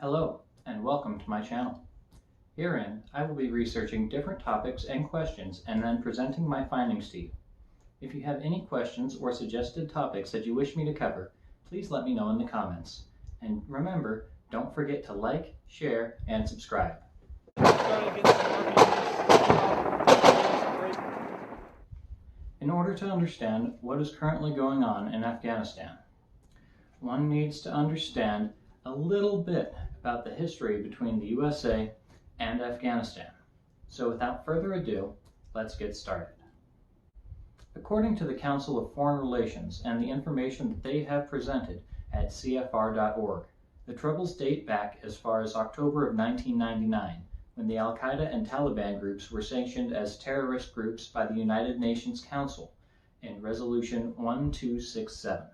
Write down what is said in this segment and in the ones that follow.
Hello, and welcome to my channel. Herein, I will be researching different topics and questions and then presenting my findings to you. If you have any questions or suggested topics that you wish me to cover, please let me know in the comments. And remember, don't forget to like, share, and subscribe. In order to understand what is currently going on in Afghanistan, one needs to understand a little bit about the history between the USA and Afghanistan. So without further ado, let's get started. According to the Council of Foreign Relations and the information that they have presented at CFR.org, the troubles date back as far as October of 1999, when the Al-Qaeda and Taliban groups were sanctioned as terrorist groups by the United Nations Council in Resolution 1267.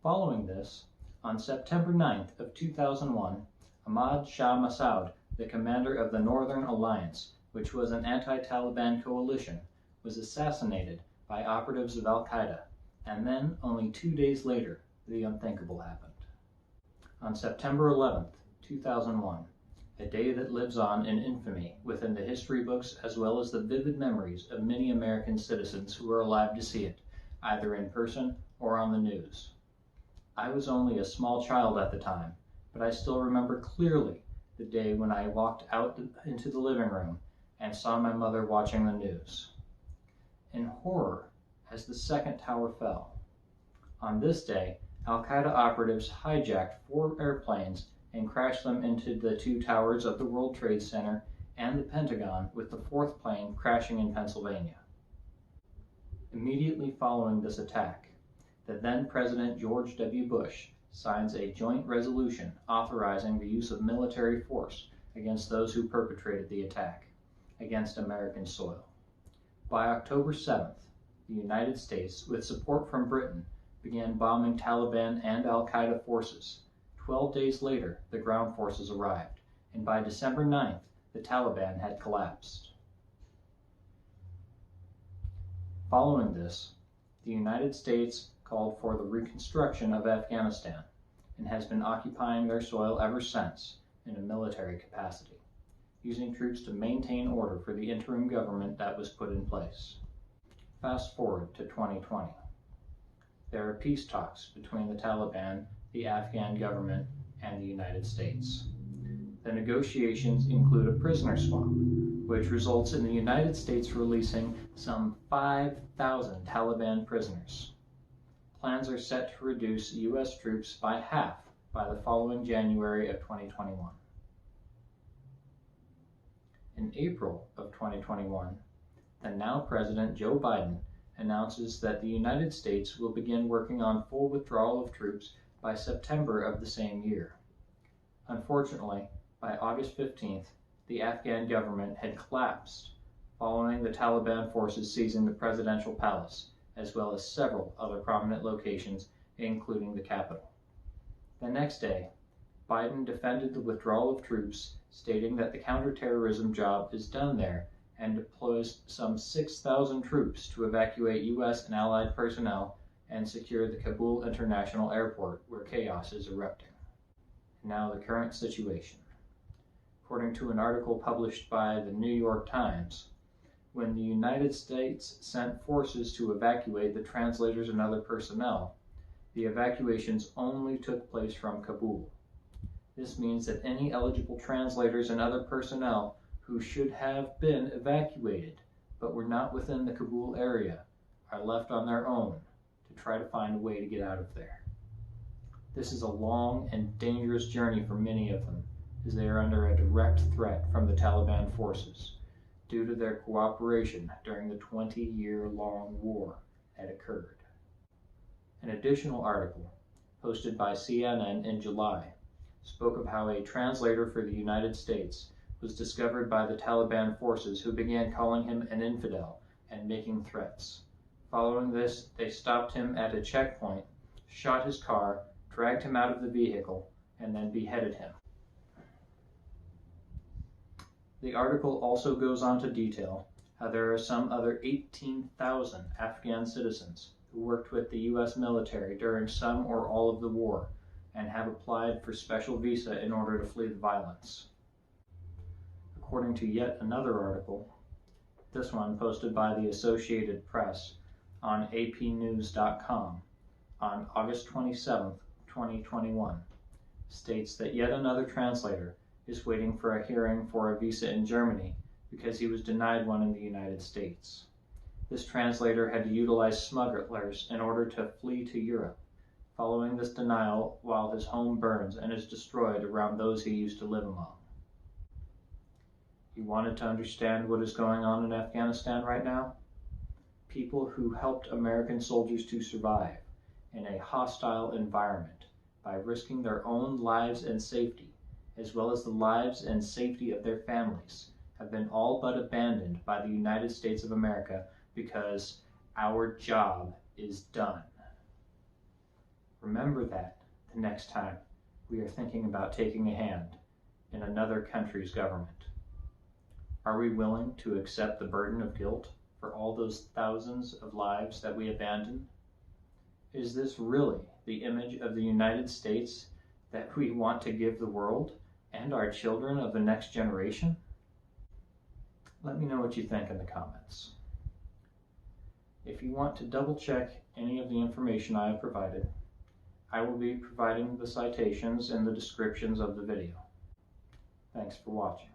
Following this, on September 9th of 2001, Ahmad Shah Massoud, the commander of the Northern Alliance, which was an anti-Taliban coalition, was assassinated by operatives of Al-Qaeda, and then, only 2 days later, the unthinkable happened. On September 11th, 2001, a day that lives on in infamy within the history books as well as the vivid memories of many American citizens who are alive to see it, either in person or on the news. I was only a small child at the time, but I still remember clearly the day when I walked out into the living room and saw my mother watching the news. In horror, as the second tower fell. On this day, Al-Qaeda operatives hijacked 4 airplanes and crashed them into the 2 towers of the World Trade Center and the Pentagon, with the 4th plane crashing in Pennsylvania. Immediately following this attack, the then President George W. Bush signs a joint resolution authorizing the use of military force against those who perpetrated the attack against American soil. By October 7th, the United States, with support from Britain, began bombing Taliban and Al-Qaeda forces. 12 days later, the ground forces arrived, and by December 9th, the Taliban had collapsed. Following this, the United States called for the reconstruction of Afghanistan and has been occupying their soil ever since in a military capacity, using troops to maintain order for the interim government that was put in place. Fast forward to 2020. There are peace talks between the Taliban, the Afghan government, and the United States. The negotiations include a prisoner swap, which results in the United States releasing some 5,000 Taliban prisoners. Plans are set to reduce U.S. troops by half by the following January of 2021. In April of 2021, the now President Joe Biden announces that the United States will begin working on full withdrawal of troops by September of the same year. Unfortunately, by August 15th, the Afghan government had collapsed, following the Taliban forces seizing the presidential palace, as well as several other prominent locations, including the capital. The next day, Biden defended the withdrawal of troops, stating that the counterterrorism job is done there, and deploys some 6,000 troops to evacuate U.S. and Allied personnel and secure the Kabul International Airport, where chaos is erupting. Now the current situation. According to an article published by the New York Times, when the United States sent forces to evacuate the translators and other personnel, the evacuations only took place from Kabul. This means that any eligible translators and other personnel who should have been evacuated but were not within the Kabul area are left on their own to try to find a way to get out of there. This is a long and dangerous journey for many of them, as they are under a direct threat from the Taliban forces, due to their cooperation during the 20-year-long war that occurred. An additional article, posted by CNN in July, spoke of how a translator for the United States was discovered by the Taliban forces, who began calling him an infidel and making threats. Following this, they stopped him at a checkpoint, shot his car, dragged him out of the vehicle, and then beheaded him. The article also goes on to detail how there are some other 18,000 Afghan citizens who worked with the U.S. military during some or all of the war, and have applied for special visa in order to flee the violence. According to yet another article, this one posted by the Associated Press on apnews.com on August 27, 2021, states that yet another translator is waiting for a hearing for a visa in Germany because he was denied one in the United States. This translator had to utilize smugglers in order to flee to Europe, following this denial while his home burns and is destroyed around those he used to live among. You wanted to understand what is going on in Afghanistan right now? People who helped American soldiers to survive in a hostile environment by risking their own lives and safety, as well as the lives and safety of their families, have been all but abandoned by the United States of America because our job is done. Remember that the next time we are thinking about taking a hand in another country's government. Are we willing to accept the burden of guilt for all those thousands of lives that we abandoned? Is this really the image of the United States that we want to give the world and our children of the next generation? Let me know what you think in the comments. If you want to double check any of the information I have provided, I will be providing the citations in the descriptions of the video. Thanks for watching.